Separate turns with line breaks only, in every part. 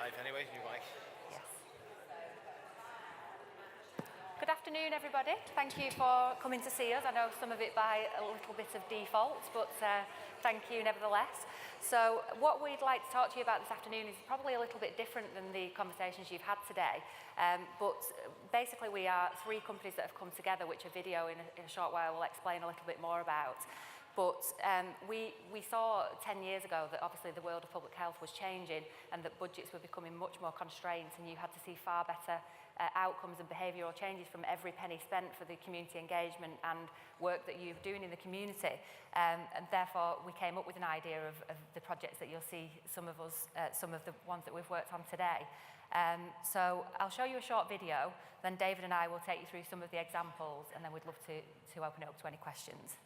live anyway, if you like.
Yes. Good afternoon, everybody. Thank you for coming to see us. I know some of it by a little bit of default, but thank you nevertheless. So what we'd like to talk to you about this afternoon is probably a little bit different than the conversations you've had today. But basically we are three companies that have come together, which a video in a short while will explain a little bit more about. But we saw 10 years ago that obviously the world of public health was changing and that budgets were becoming much more constrained, and you had to see far better outcomes and behavioural changes from every penny spent for the community engagement and work that you're doing in the community. And therefore we came up with an idea of the projects that you'll see some of the ones that we've worked on today. So I'll show you a short video, then David and I will take you through some of the examples, and then we'd love to open it up to any questions.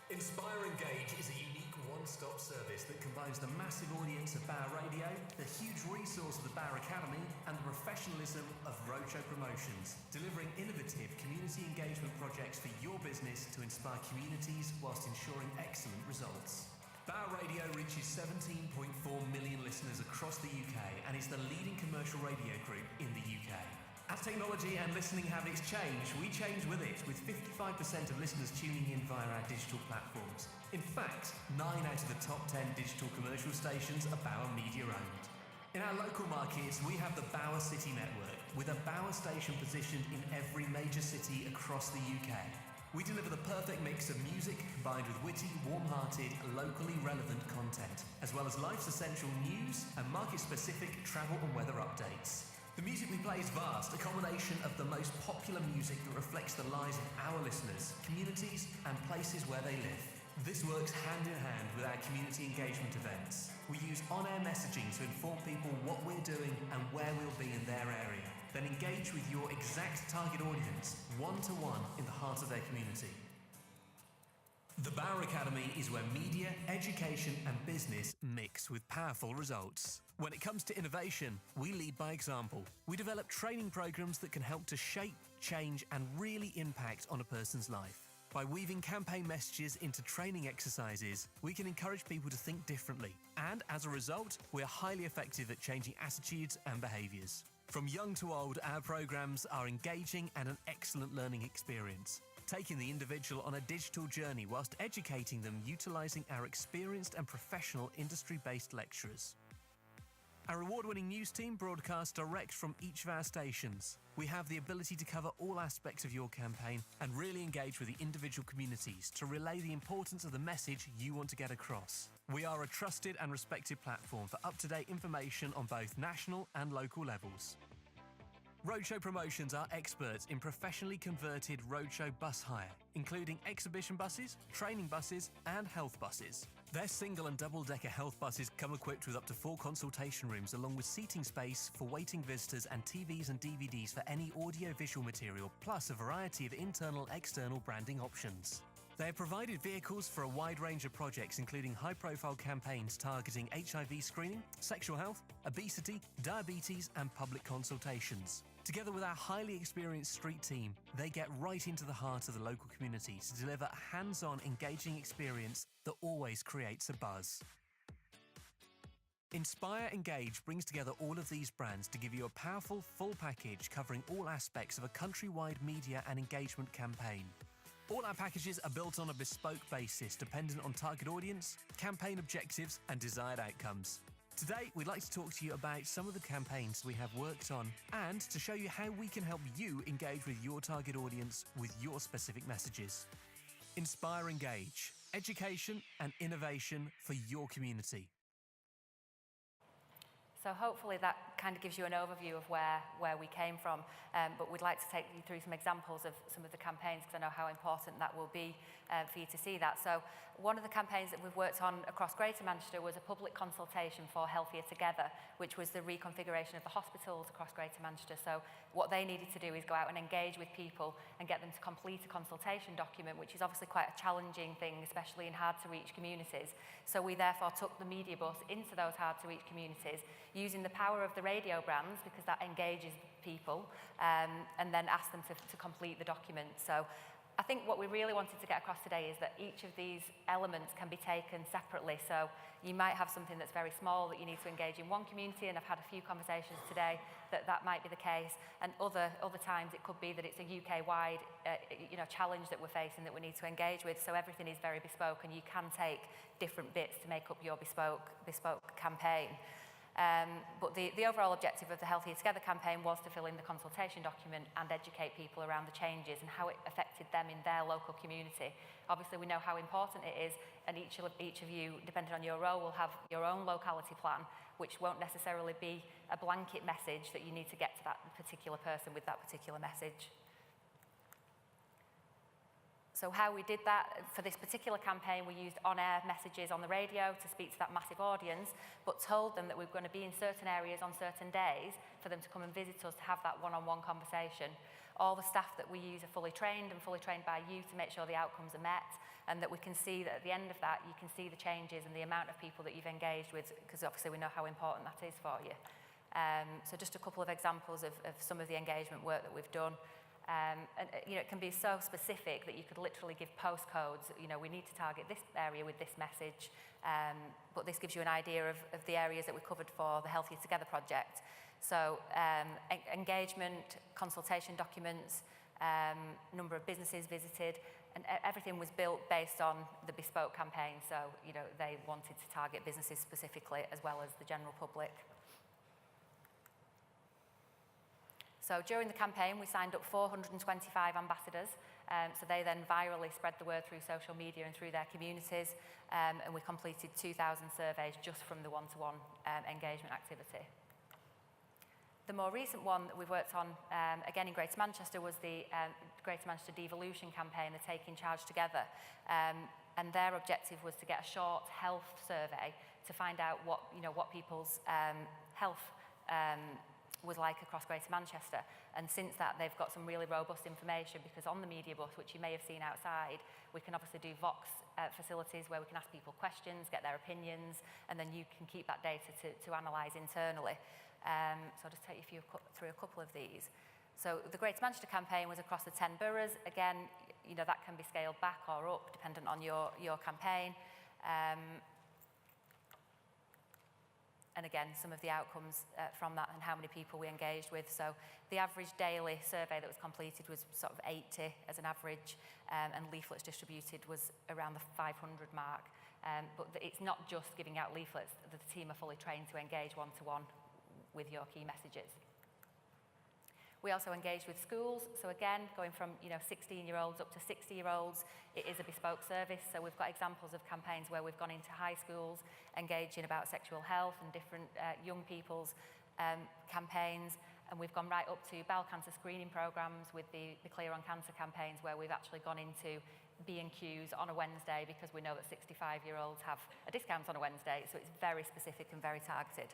Inspire Engage is a unique one-stop service that combines the massive audience of Bauer Radio, the huge resource of the Bauer Academy, and the professionalism of Roadshow Promotions, delivering innovative community engagement projects for your business to inspire communities whilst ensuring excellent results. Bauer Radio reaches 17.4 million listeners across the UK and is the leading commercial radio group in the UK. As technology and listening habits change, we change with it, with 55% of listeners tuning in via our digital platforms. In fact, 9 out of the top 10 digital commercial stations are Bauer Media owned. In our local markets, we have the Bauer City Network, with a Bauer station positioned in every major city across the UK. We deliver the perfect mix of music combined with witty, warm-hearted, locally relevant content, as well as life's essential news and market-specific travel and weather updates. The music we play is vast, a combination of the most popular music that reflects the lives of our listeners, communities and places where they live. This works hand in hand with our community engagement events. We use on-air messaging to inform people what we're doing and where we'll be in their area, then engage with your exact target audience, one-to-one in the heart of their community. The Bauer Academy is where media, education and business mix with powerful results. When it comes to innovation, we lead by example. We develop training programs that can help to shape, change and really impact on a person's life. By weaving campaign messages into training exercises, we can encourage people to think differently. And as a result, we are highly effective at changing attitudes and behaviours. From young to old, our programs are engaging and an excellent learning experience, taking the individual on a digital journey whilst educating them utilising our experienced and professional industry-based lecturers. Our award-winning news team broadcasts direct from each of our stations. We have the ability to cover all aspects of your campaign and really engage with the individual communities to relay the importance of the message you want to get across. We are a trusted and respected platform for up-to-date information on both national and local levels. Roadshow Promotions are experts in professionally converted roadshow bus hire, including exhibition buses, training buses and health buses. Their single and double-decker health buses come equipped with up to 4 consultation rooms along with seating space for waiting visitors and TVs and DVDs for any audio-visual material, plus a variety of internal-external branding options. They have provided vehicles for a wide range of projects, including high-profile campaigns targeting HIV screening, sexual health, obesity, diabetes and public consultations. Together with our highly experienced street team, they get right into the heart of the local community to deliver a hands-on, engaging experience that always creates a buzz. Inspire Engage brings together all of these brands to give you a powerful, full package covering all aspects of a countrywide media and engagement campaign. All our packages are built on a bespoke basis, dependent on target audience, campaign objectives and desired outcomes. Today, we'd like to talk to you about some of the campaigns we have worked on and to show you how we can help you engage with your target audience with your specific messages. Inspire Engage, education and innovation for your community.
So hopefully that kind of gives you an overview of where we came from, but we'd like to take you through some examples of some of the campaigns because I know how important that will be for you to see that. So one of the campaigns that we've worked on across Greater Manchester was a public consultation for Healthier Together, which was the reconfiguration of the hospitals across Greater Manchester. So what they needed to do is go out and engage with people and get them to complete a consultation document, which is obviously quite a challenging thing, especially in hard-to-reach communities. So we therefore took the media bus into those hard-to-reach communities, using the power of the radio brands because that engages people, and then ask them to complete the document. So I think what we really wanted to get across today is that each of these elements can be taken separately. So you might have something that's very small that you need to engage in one community, and I've had a few conversations today that might be the case. And other times it could be that it's a UK-wide challenge that we're facing that we need to engage with. So everything is very bespoke, and you can take different bits to make up your bespoke campaign. But the overall objective of the Healthier Together campaign was to fill in the consultation document and educate people around the changes and how it affected them in their local community. Obviously, we know how important it is, and each of you, depending on your role, will have your own locality plan, which won't necessarily be a blanket message that you need to get to that particular person with that particular message. So how we did that, for this particular campaign, we used on-air messages on the radio to speak to that massive audience, but told them that we were going to be in certain areas on certain days for them to come and visit us to have that one-on-one conversation. All the staff that we use are fully trained by you to make sure the outcomes are met, and that we can see that at the end of that, you can see the changes and the amount of people that you've engaged with, because obviously we know how important that is for you. So just a couple of examples of some of the engagement work that we've done. And it can be so specific that you could literally give postcodes. We need to target this area with this message, but this gives you an idea of the areas that we covered for the Healthier Together project. So engagement, consultation documents, number of businesses visited, and everything was built based on the bespoke campaign. So they wanted to target businesses specifically as well as the general public. So during the campaign, we signed up 425 ambassadors. So they then virally spread the word through social media and through their communities. And we completed 2,000 surveys just from the one-to-one engagement activity. The more recent one that we've worked on, again in Greater Manchester, was the Greater Manchester Devolution campaign, the Taking Charge Together. And their objective was to get a short health survey to find out what people's health was like across Greater Manchester. And since that, they've got some really robust information, because on the media bus, which you may have seen outside, we can obviously do Vox facilities where we can ask people questions, get their opinions, and then you can keep that data to analyse internally. So I'll just take you through a couple of these. So the Greater Manchester campaign was across the 10 boroughs. Again, that can be scaled back or up dependent on your campaign. And again, some of the outcomes from that and how many people we engaged with. So the average daily survey that was completed was sort of 80 as an average, and leaflets distributed was around the 500 mark. But it's not just giving out leaflets. The team are fully trained to engage one-to-one with your key messages. We also engaged with schools. So again, going from 16-year-olds up to 60-year-olds, it is a bespoke service. So we've got examples of campaigns where we've gone into high schools, engaging about sexual health and different young people's campaigns. And we've gone right up to bowel cancer screening programs with the Clear on Cancer campaigns, where we've actually gone into B&Qs on a Wednesday, because we know that 65-year-olds have a discount on a Wednesday. So it's very specific and very targeted.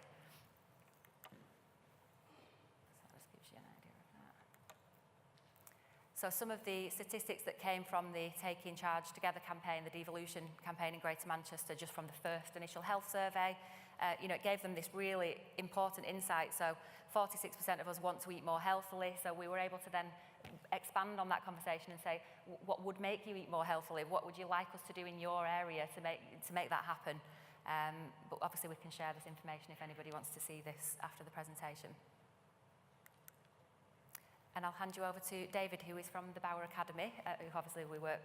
So some of the statistics that came from the Taking Charge Together campaign, the Devolution campaign in Greater Manchester, just from the first initial health survey, it gave them this really important insight. So 46% of us want to eat more healthily. So we were able to then expand on that conversation and say, what would make you eat more healthily? What would you like us to do in your area to make that happen? But obviously we can share this information if anybody wants to see this after the presentation. And I'll hand you over to David, who is from the Bauer Academy, who obviously we work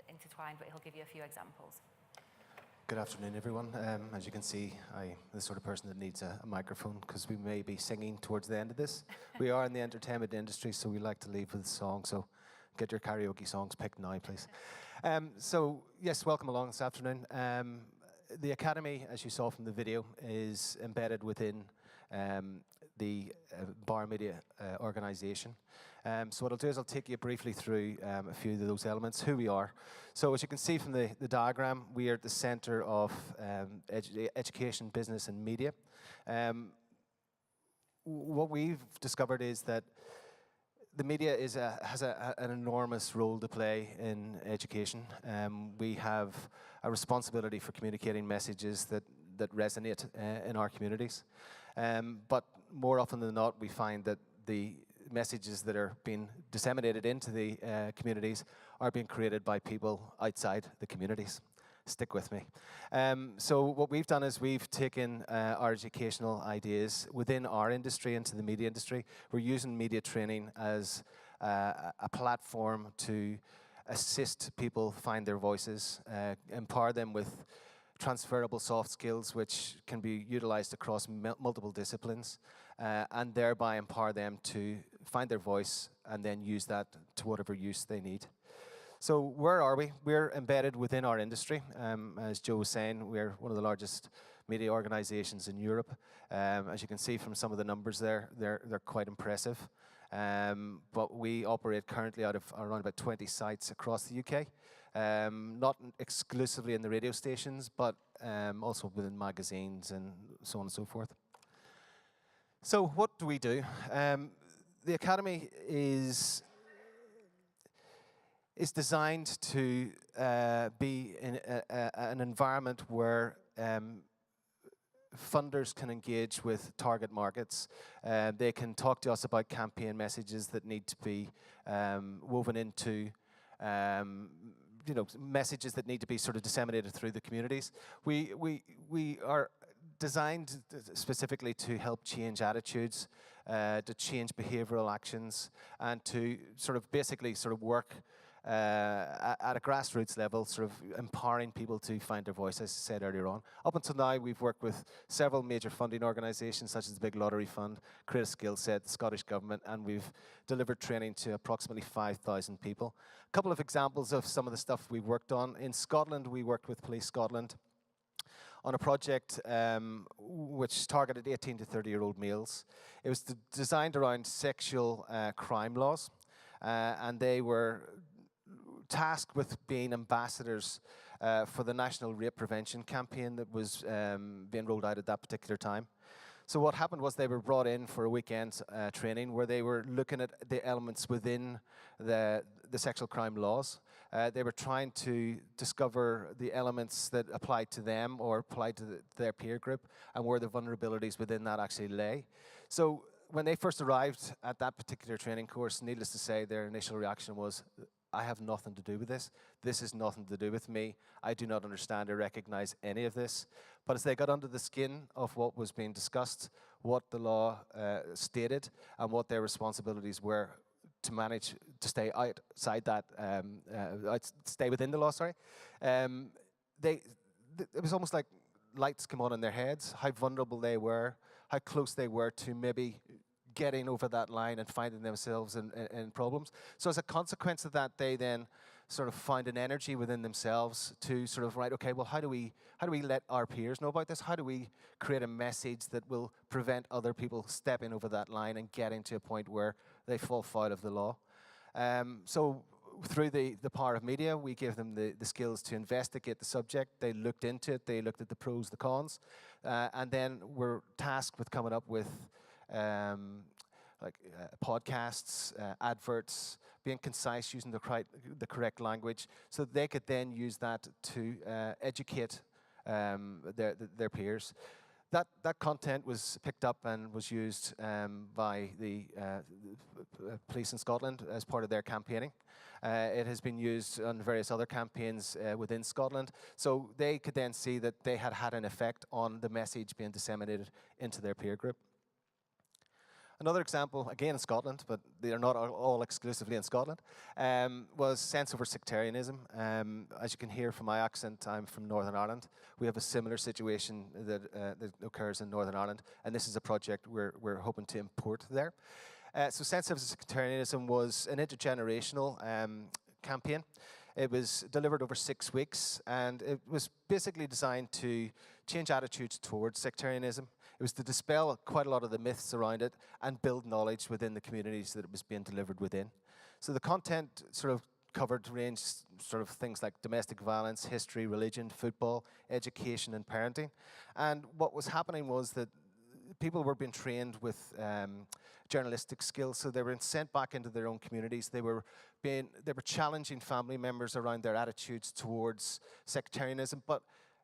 intertwined, but he'll give you a few examples.
Good afternoon, everyone. As you can see, I'm the sort of person that needs a microphone, because we may be singing towards the end of this. We are in the entertainment industry, so we like to leave with a song. So get your karaoke songs picked now, please. So yes, welcome along this afternoon. The Academy, as you saw from the video, is embedded within the Bauer Media organisation. So what I'll do is I'll take you briefly through a few of those elements, who we are. So as you can see from the diagram, we are at the centre of education, business and media. What we've discovered is that the media has an enormous role to play in education. We have a responsibility for communicating messages that resonate in our communities. But more often than not, we find that the messages that are being disseminated into the communities are being created by people outside the communities. Stick with me. So what we've done is we've taken our educational ideas within our industry into the media industry. We're using media training as a platform to assist people find their voices, empower them with transferable soft skills which can be utilized across multiple disciplines, and thereby empower them to find their voice and then use that to whatever use they need. So where are we? We're embedded within our industry. As Joe was saying, we're one of the largest media organizations in Europe. As you can see from some of the numbers there, they're quite impressive. But we operate currently out of around about 20 sites across the UK. Not exclusively in the radio stations, but also within magazines and so on and so forth. So what do we do? The Academy is designed to be in an environment where funders can engage with target markets. They can talk to us about campaign messages that need to be woven into messages that need to be sort of disseminated through the communities. We are designed specifically to help change attitudes, to change behavioral actions, and to sort of basically sort of work at a grassroots level, sort of empowering people to find their voice, as I said earlier on. Up until now, we've worked with several major funding organisations, such as the Big Lottery Fund, Create a Skill Set, the Scottish Government, and we've delivered training to approximately 5,000 people. A couple of examples of some of the stuff we've worked on. In Scotland, we worked with Police Scotland on a project which targeted 18 to 30-year-old males. It was designed around sexual crime laws, and they were tasked with being ambassadors for the National Rape Prevention Campaign that was being rolled out at that particular time. So what happened was they were brought in for a weekend training where they were looking at the elements within the sexual crime laws. They were trying to discover the elements that applied to them or applied to their peer group and where the vulnerabilities within that actually lay. So when they first arrived at that particular training course, needless to say, their initial reaction was, I have nothing to do with this. This is nothing to do with me. I do not understand or recognize any of this. But as they got under the skin of what was being discussed, what the law stated, and what their responsibilities were to manage to stay outside that, stay within the law, sorry, it was almost like lights came on in their heads, how vulnerable they were, how close they were to maybe getting over that line and finding themselves in problems. So as a consequence of that, they then sort of find an energy within themselves to sort of, right, okay, well, how do we let our peers know about this? How do we create a message that will prevent other people stepping over that line and getting to a point where they fall foul of the law? So through the power of media, we gave them the skills to investigate the subject. They looked into it. They looked at the pros, the cons, and then were tasked with coming up with podcasts, adverts, being concise, using the correct language, so that they could then use that to educate their peers. That content was picked up and was used by the police in Scotland as part of their campaigning. It has been used on various other campaigns within Scotland, so they could then see that they had had an effect on the message being disseminated into their peer group. Another example, again in Scotland, but they are not all exclusively in Scotland, was Sense Over Sectarianism. As you can hear from my accent, I'm from Northern Ireland. We have a similar situation that occurs in Northern Ireland, and this is a project we're hoping to import there. So Sense Over Sectarianism was an intergenerational campaign. It was delivered over 6 weeks, and it was basically designed to change attitudes towards sectarianism. It was to dispel quite a lot of the myths around it and build knowledge within the communities that it was being delivered within. So the content sort of covered range sort of things like domestic violence, history, religion, football, education, and parenting. And what was happening was that people were being trained with journalistic skills, so they were sent back into their own communities. They were challenging family members around their attitudes towards sectarianism, but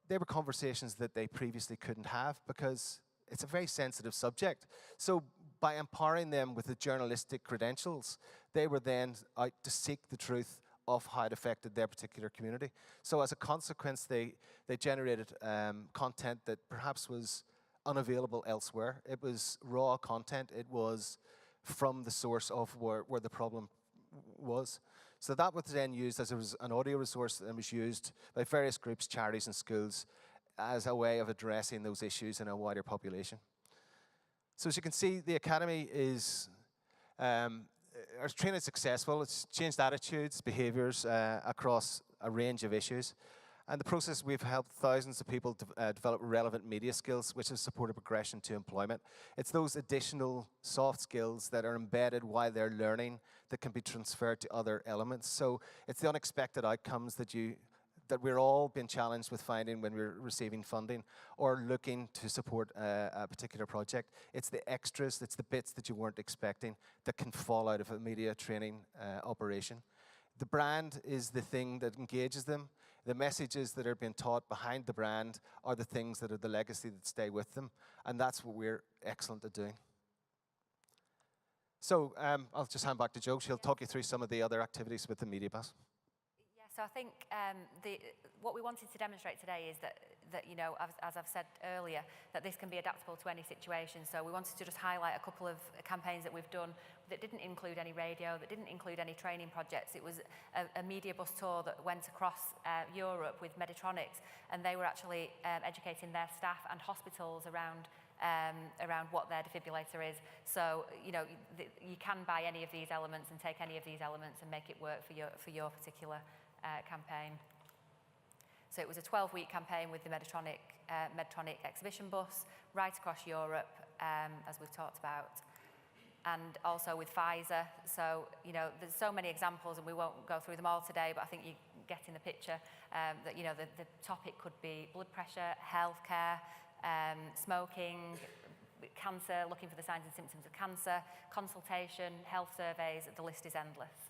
they were conversations that they previously couldn't have because it's a very sensitive subject. So by empowering them with the journalistic credentials, they were then out to seek the truth of how it affected their particular community. So as a consequence, they generated content that perhaps was unavailable elsewhere. It was raw content. It was from the source of where the problem was. So that was then used as an audio resource and was used by various groups, charities and schools as a way of addressing those issues in a wider population. So as you can see, the Academy is, our training is successful. It's changed attitudes, behaviours across a range of issues. And the process, we've helped thousands of people develop relevant media skills, which has supported progression to employment. It's those additional soft skills that are embedded while they're learning that can be transferred to other elements. So it's the unexpected outcomes that we're all being challenged with finding when we're receiving funding or looking to support a particular project. It's the extras, it's the bits that you weren't expecting that can fall out of a media training operation. The brand is the thing that engages them. The messages that are being taught behind the brand are the things that are the legacy that stay with them. And that's what we're excellent at doing. So I'll just hand back to Jo. She'll talk you through some of the other activities with the Media Bus.
So I think what we wanted to demonstrate today is that you know, as I've said earlier, that this can be adaptable to any situation. So we wanted to just highlight a couple of campaigns that we've done that didn't include any radio, that didn't include any training projects. It was a media bus tour that went across Europe with Meditronics, and they were actually educating their staff and hospitals around what their defibrillator is. So, you know, you can buy any of these elements and take any of these elements and make it work for your particular campaign. So it was a 12-week campaign with the Medtronic exhibition bus right across Europe, as we've talked about, and also with Pfizer. So, you know, there's so many examples, and we won't go through them all today, but I think you get in the picture that, you know, the topic could be blood pressure, healthcare, smoking, cancer, looking for the signs and symptoms of cancer, consultation, health surveys, the list is endless.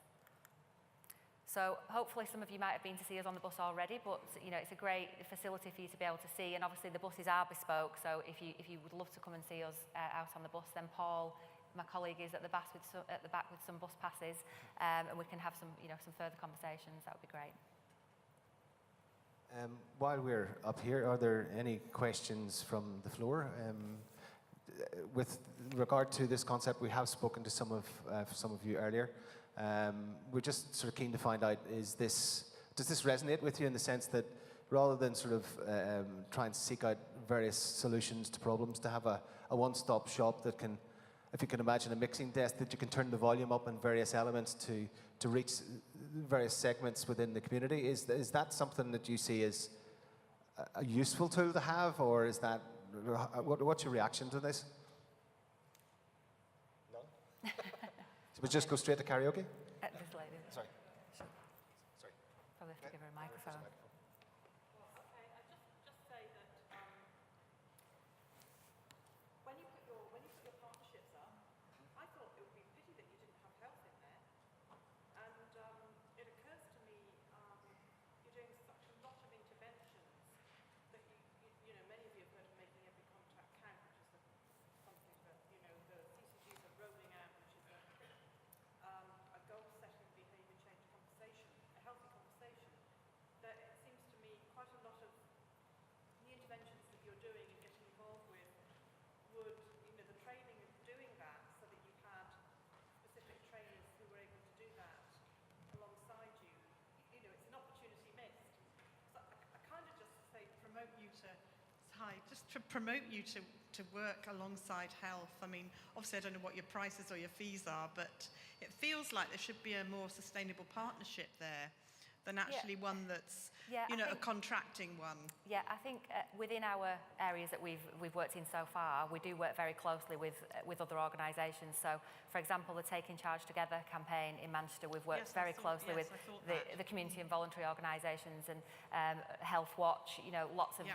So hopefully some of you might have been to see us on the bus already, but you know, it's a great facility for you to be able to see, and obviously the buses are bespoke, so if you would love to come and see us out on the bus, then Paul, my colleague, is at the back with some bus passes, and we can have some further conversations. That would be great.
While we're up here, are there any questions from the floor? With regard to this concept, we have spoken to some of you earlier. We're just sort of keen to find out, does this resonate with you in the sense that rather than sort of try and seek out various solutions to problems, to have a one-stop shop that can, if you can imagine a mixing desk, that you can turn the volume up in various elements to reach various segments within the community, is that something that you see as a useful tool to have, or is that, what's your reaction to this? No? Should we just go straight to karaoke?
This lady.
Sorry.
Sure.
Sorry.
Probably have to give her a microphone.
Okay, I just say that when you put your partnerships up, I thought it would be a pity that you didn't have health in there. And it occurs to me you're doing such a lot of interventions that you know, many of you have heard of making every contact count, which is something that, you know, the CCGs are rolling out, which is a goal-setting behaviour change conversation, a healthy conversation. That it seems to me quite a lot of the interventions that you're doing and getting involved with would, you know, the training of doing that so that you had specific trainers who were able to do that alongside you. You know, it's an opportunity missed. So I kind of just say promote you to, hi, just to promote you to work alongside health. I mean, obviously I don't know what your prices or your fees are, but it feels like there should be a more sustainable partnership there than actually one that's, you know, a contracting one.
Yeah, I think within our areas that we've worked in so far, we do work very closely with other organisations. So, for example, the Taking Charge Together campaign in Manchester, we've worked very closely with the community and voluntary organisations, and Health Watch, you know, lots of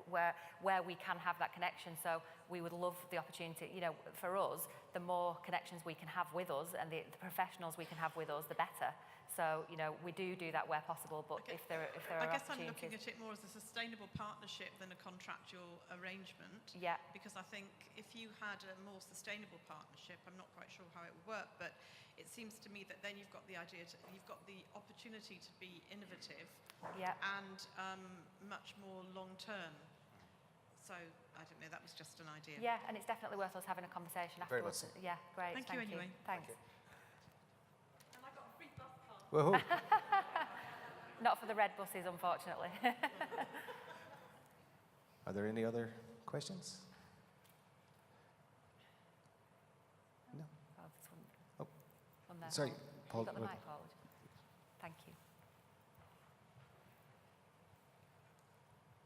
where we can have that connection. So we would love the opportunity, you know, for us, the more connections we can have with us and the professionals we can have with us, the better. So, you know, we do that where possible, but
Okay.
if there are
I guess I'm looking
opportunities.
at it more as a sustainable partnership than a contractual arrangement.
Yeah.
Because I think if you had a more sustainable partnership, I'm not quite sure how it would work, but it seems to me that then you've got the you've got the opportunity to be innovative
Yeah.
and much more long term. So I don't know. That was just an idea.
Yeah, and it's definitely worth us having a conversation
Very much
afterwards. Yeah, great.
Thank you anyway.
Thanks.
And I got a free bus card.
Woohoo.
Not for the red buses, unfortunately.
Are there any other questions? No.
Oh, this one.
Oh.
One there.
Sorry, Paul.
You got the mic forward. Thank you.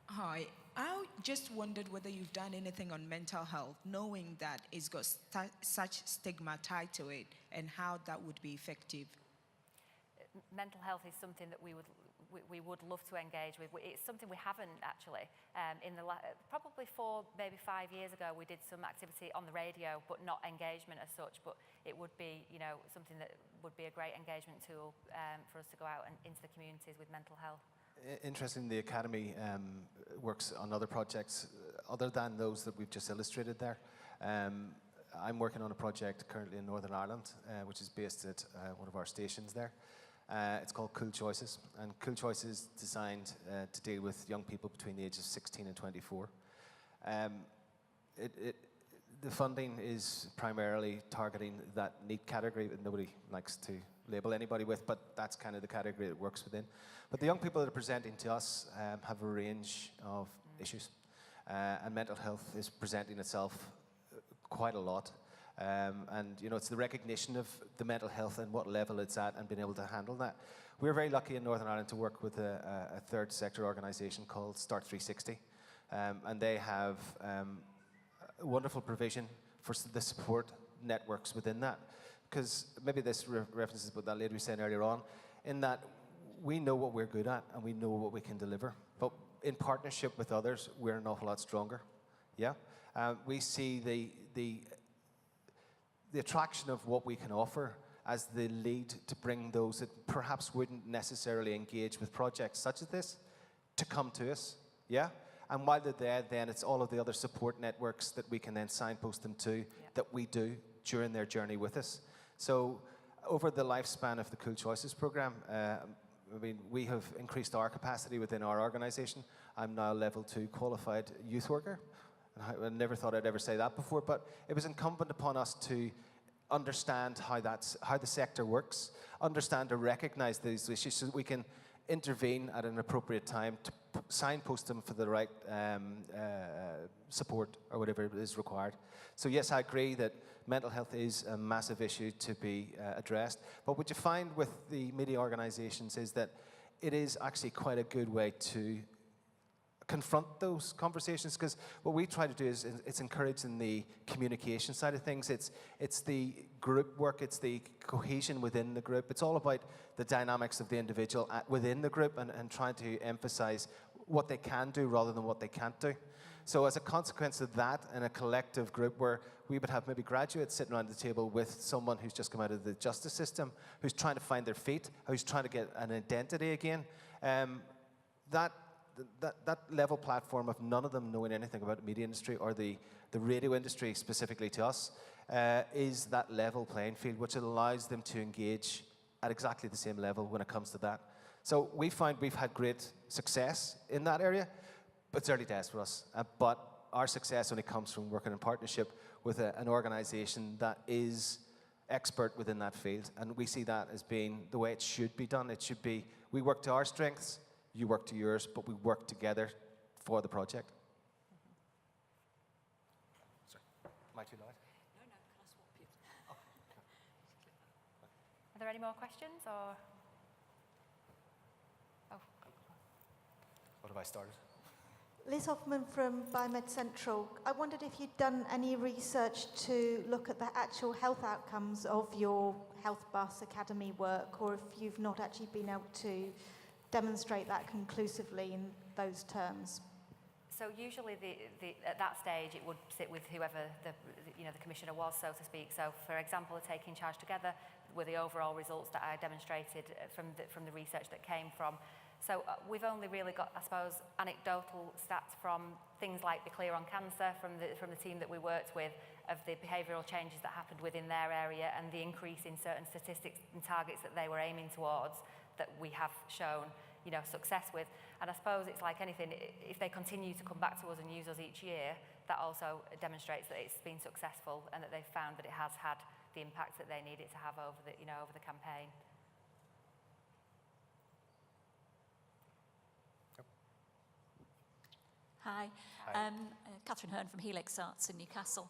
Hi, I just wondered whether you've done anything on mental health, knowing that it's got such stigma tied to it, and how that would be effective.
Mental health is something that we would love to engage with. It's something we haven't actually. Probably 4, maybe 5 years ago, we did some activity on the radio, but not engagement as such. But it would be, you know, something that would be a great engagement tool for us to go out and into the communities with mental health.
Interesting, the Academy works on other projects other than those that we've just illustrated there. I'm working on a project currently in Northern Ireland, which is based at one of our stations there. It's called Cool Choices, and Cool Choices is designed to deal with young people between the ages of 16 and 24. The funding is primarily targeting that neat category that nobody likes to label anybody with, but that's kind of the category it works within. But the young people that are presenting to us have a range of issues, and mental health is presenting itself quite a lot. And you know, it's the recognition of the mental health and what level it's at and being able to handle that. We're very lucky in Northern Ireland to work with a third sector organisation called Start 360, and they have a wonderful provision for the support networks within that. Because maybe this references what that lady was saying earlier on, in that we know what we're good at and we know what we can deliver, but in partnership with others, we're an awful lot stronger. Yeah, we see the attraction of what we can offer as the lead to bring those that perhaps wouldn't necessarily engage with projects such as this to come to us. Yeah. And while they're there, then it's all of the other support networks that we can then signpost them to, that we do during their journey with us. So over the lifespan of the Cool Choices program, I mean, we have increased our capacity within our organisation. I'm now a level 2 qualified youth worker. And I never thought I'd ever say that before, but it was incumbent upon us to understand how the sector works, understand or recognise these issues so that we can intervene at an appropriate time to signpost them for the right support or whatever is required. So yes, I agree that mental health is a massive issue to be addressed. But what you find with the media organisations is that it is actually quite a good way to confront those conversations, because what we try to do is it's encouraging the communication side of things. It's the group work, it's the cohesion within the group. It's all about the dynamics of the individual within the group and trying to emphasize what they can do rather than what they can't do. So as a consequence of that, in a collective group where we would have maybe graduates sitting around the table with someone who's just come out of the justice system, who's trying to find their feet, who's trying to get an identity again, that level platform of none of them knowing anything about the media industry or the radio industry specifically to us is that level playing field, which allows them to engage at exactly the same level when it comes to that. So we find we've had great success in that area, but it's early days for us. But our success only comes from working in partnership with an organisation that is expert within that field, and we see that as being the way it should be done. It should be, we work to our strengths, you work to yours, but we work together for the project. Sorry, am I too loud?
No, can I swap you?
Are there any more questions, or? Oh.
What have I started?
Liz Hoffman from Biomed Central. I wondered if you'd done any research to look at the actual health outcomes of your Health Bus Academy work, or if you've not actually been able to demonstrate that conclusively in those terms.
So usually at that stage it would sit with whoever the commissioner was, so to speak. So for example, Taking Charge Together, were the overall results that I demonstrated from the research that came from. So we've only really got, I suppose, anecdotal stats from things like Be Clear on Cancer from the team that we worked with, of the behavioural changes that happened within their area and the increase in certain statistics and targets that they were aiming towards that we have shown, you know, success with. And I suppose it's like anything, if they continue to come back to us and use us each year, that also demonstrates that it's been successful and that they've found that it has had the impact that they need it to have over the, you know, over the campaign.
Hi, Catherine Hearn from Helix Arts in Newcastle.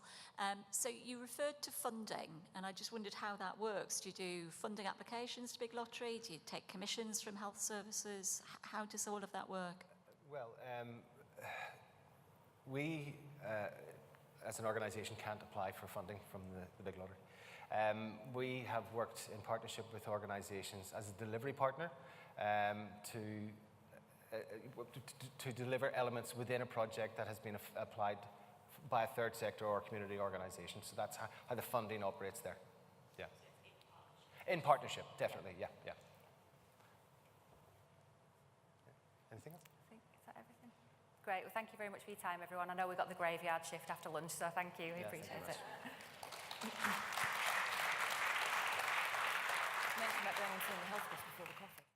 So you referred to funding, and I just wondered how that works. Do you do funding applications to Big Lottery? Do you take commissions from health services? How does all of that work?
Well, we, as an organisation, can't apply for funding from the Big Lottery. We have worked in partnership with organisations as a delivery partner to deliver elements within a project that has been applied by a third sector or community organisation. So that's how the funding operates there. Yeah. In partnership, definitely. Yeah. Anything else?
I think, is that everything? Great. Well, thank you very much for your time, everyone. I know we've got the graveyard shift after lunch, so thank you. We appreciate it. Mention about going and seeing the health bus before the coffee.